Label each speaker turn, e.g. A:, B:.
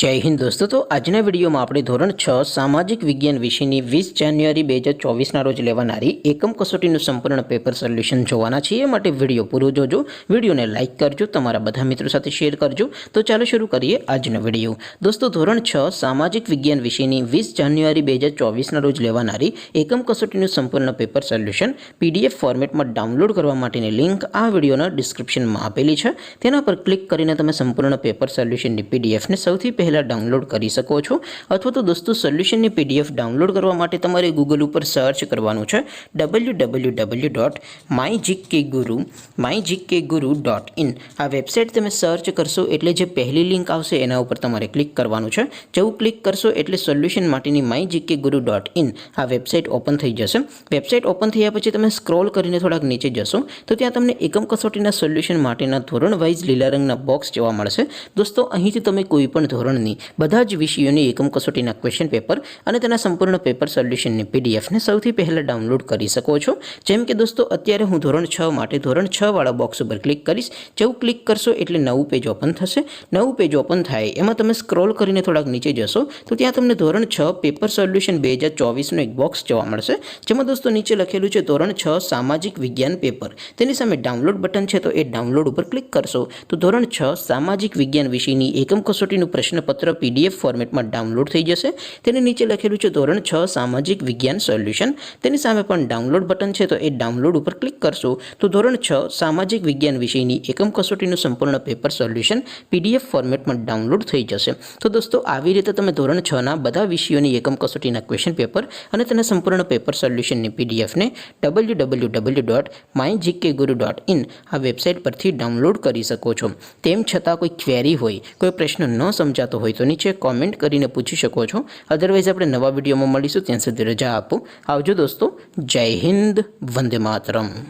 A: जय हिंद दोस्तों। तो आजना विडियो में આપણે ધોરણ 6 સામાજિક વિજ્ઞાન વિષયની 20 જાન્યુઆરી 2024 ના રોજ લેવાનારી એકમ કસોટીનું સંપૂર્ણ પેપર સોલ્યુશન જોવાના છીએ। માટે વિડિયો પૂરો જોજો, વિડિયોને લાઈક કરજો, તમારા બધા મિત્રો સાથે શેર કરજો। તો ચાલો શરૂ કરીએ આજનો વિડિયો। દોસ્તો ધોરણ 6 સામાજિક વિજ્ઞાન વિષયની 20 જાન્યુઆરી 2024 ના રોજ લેવાનારી એકમ કસોટીનું સંપૂર્ણ પેપર સોલ્યુશન PDF ફોર્મેટમાં ડાઉનલોડ કરવા માટેની લિંક આ વિડિયોના ડિસ્ક્રિપ્શનમાં આપેલી છે। તેના પર ક્લિક કરીને તમે સંપૂર્ણ પેપર સોલ્યુશનની PDF ને સૌથી પહેલા डाउनलॉड કરી શકો છો। અથવા તો દોસ્તો સોલ્યુશનની PDF ડાઉનલોડ કરવા માટે તમારે ગૂગલ ઉપર સર્ચ કરવાનું છે www.mygkguru.in। આ વેબસાઇટ તમે સર્ચ કરશો એટલે જે પહેલી લિંક આવશે એના ઉપર તમારે ક્લિક કરવાનું છે। જેવું ક્લિક કરશો એટલે સોલ્યુશન માટેની mygkguru.in આ વેબસાઇટ ઓપન થઈ જશે। વેબસાઇટ ઓપન થયા પછી તમે સ્ક્રોલ કરીને થોડાક નીચે જશો તો ત્યાં તમને એકમ કસોટીના સોલ્યુશન માટેના ધોરણ વાઇઝ લીલા રંગના બોક્સ જોવા મળશે। દોસ્તો અહીંથી તમે કોઈ પણ ધોરણની બધા જ વિષયોની એકમ કસોટીના ક્વેશ્ચન પેપર અને તેના સંપૂર્ણ પેપર સોલ્યુશનની PDF ને સૌથી પહેલા ડાઉનલોડ કરી શકો છો। જેમ કે દોસ્તો અત્યારે હું ધોરણ 6 માટે ધોરણ 6 વાળા બોક્સ ઉપર ક્લિક કરીશ। જેવું ક્લિક કરશો એટલે નવું પેજ ઓપન થશે। નવું પેજ ઓપન થાય એમાં તમે સ્ક્રોલ કરીને થોડાક નીચે જશો તો ત્યાં તમને ધોરણ 6 પેપર સોલ્યુશન 2024 નો એક બોક્સ જોવા મળશે। જેમાં દોસ્તો નીચે લખેલું છે ધોરણ 6 સામાજિક વિજ્ઞાન પેપર। તેની સામે ડાઉનલોડ બટન છે તો એ ડાઉનલોડ ઉપર ક્લિક કરશો તો ધોરણ 6 સામાજિક વિજ્ઞાન વિષયની એકમ કસોટીનું પ્રશ્નપત્ર PDF ફોર્મેટમાં ડાઉનલોડ થઈ જશે। તેને નીચે લખેલું છે ધોરણ 6 સામાજિક વિજ્ઞાન સોલ્યુશન। તેની સામે પણ ડાઉનલોડ બટન છે તો એ ડાઉનલોડ ઉપર ક્લિક કરશો તો ધોરણ 6 સામાજિક વિજ્ઞાન વિષયની એકમ કસોટીનું સંપૂર્ણ પેપર સોલ્યુશન PDF ફોર્મેટમાં ડાઉનલોડ થઈ જશે। તો દોસ્તો આવી રીતે તમે ધોરણ 6 ના બધા વિષયોની એકમ કસોટીના ક્વેશ્ચન પેપર અને તેના સંપૂર્ણ પેપર સોલ્યુશનની PDF ને www.mygkguru.in આ વેબસાઇટ પરથી ડાઉનલોડ કરી શકો છો। તેમ છતાં કોઈ ક્વેરી હોય, કોઈ પ્રશ્ન ન સમજાતો હોય તો નીચે कमेंट કરીને પૂછી શકો છો। અધરવાઇઝ આપણે નવા વિડીયોમાં મળીશું। ત્યાં સુધી રજા આપો। આવજો દોસ્તો। જય હિન્દ, વંદે માતરમ।